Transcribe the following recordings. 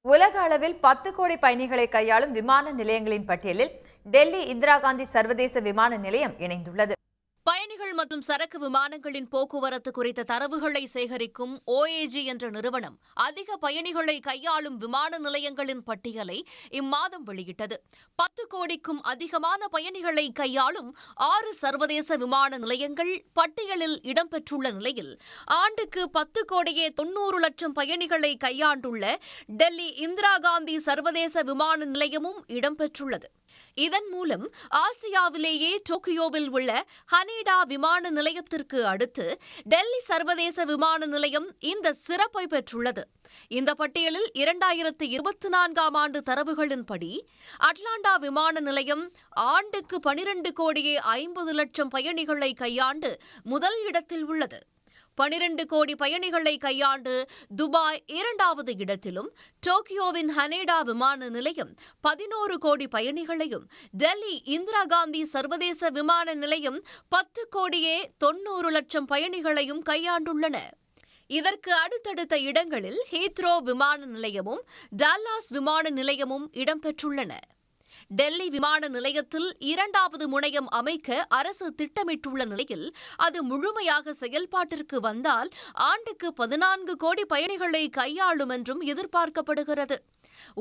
உலக அளவில் 10 கோடி பயணிகளை கையாளும் விமான நிலையங்களின் பட்டியலில் டெல்லி இந்திரா காந்தி சர்வதேச விமான நிலையம் இணைந்துள்ளது. பயணிகள் மற்றும் சரக்கு விமானங்களின் போக்குவரத்து குறித்த தரவுகளை சேகரிக்கும் OAG என்ற நிறுவனம் அதிக பயணிகளை கையாளும் விமான நிலையங்களின் பட்டியலை இம்மாதம் வெளியிட்டது. 10 கோடிக்கும் அதிகமான பயணிகளை கையாளும் 6 சர்வதேச விமான நிலையங்கள் பட்டியலில் இடம்பெற்றுள்ள நிலையில் ஆண்டுக்கு 10 கோடியே 90 லட்சம் பயணிகளை கையாண்டுள்ள டெல்லி இந்திரா காந்தி சர்வதேச விமான நிலையமும் இடம்பெற்றுள்ளது. இதன் மூலம் ஆசியாவிலேயே டோக்கியோவில் உள்ள ஹனேடா விமான நிலையத்திற்கு அடுத்து டெல்லி சர்வதேச விமான நிலையம் இந்த சிறப்பை பெற்றுள்ளது. இந்த பட்டியலில் 2024ஆம் ஆண்டு தரவுகளின்படி அட்லாண்டா விமான நிலையம் ஆண்டுக்கு 12 கோடியே 50 லட்சம் பயணிகளை கையாண்டு முதல் இடத்தில் உள்ளது. 12 கோடி பயணிகளை கையாண்டு துபாய் 2வது இடத்திலும், டோக்கியோவின் ஹனேடா விமான நிலையம் 11 கோடி பயணிகளையும், டெல்லி இந்திரா காந்தி சர்வதேச விமான நிலையம் 10 கோடியே 90 லட்சம் பயணிகளையும் கையாண்டுள்ளன. இதற்கு அடுத்தடுத்த இடங்களில் ஹீத்ரோ விமான நிலையமும் டல்லாஸ் விமான நிலையமும் இடம்பெற்றுள்ளன. டெல்லி விமான நிலையத்தில் 2வது முனையம் அமைக்க அரசு திட்டமிட்டுள்ள நிலையில் அது முழுமையாக செயல்பாட்டிற்கு வந்தால் ஆண்டுக்கு 14 கோடி பயணிகளை கையாளும் என்றும் எதிர்பார்க்கப்படுகிறது.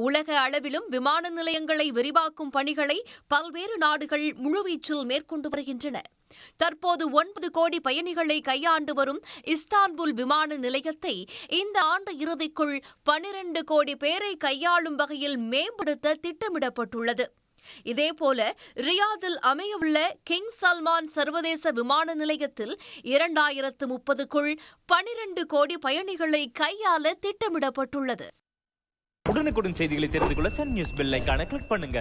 உலக அளவிலும் விமான நிலையங்களை விரிவாக்கும் பணிகளை பல்வேறு நாடுகள் முழுவீச்சில் மேற்கொண்டு வருகின்றன. தற்போது 9 கோடி பயணிகளை கையாண்டு வரும் இஸ்தான்புல் விமான நிலையத்தை இந்த ஆண்டு இறுதிக்குள் 12 கோடி பேரை கையாளும் வகையில் மேம்படுத்த திட்டமிடப்பட்டுள்ளது. இதேபோல ரியாதில் அமையவுள்ள கிங் சல்மான் சர்வதேச விமான நிலையத்தில் 2030க்குள் 12 கோடி பயணிகளை கையாள திட்டமிடப்பட்டுள்ளது. உடனுக்குடன் செய்திகளை தெரிந்து கொள்ள சன் நியூஸ் பெல் ஐகானை கிளிக் பண்ணுங்க.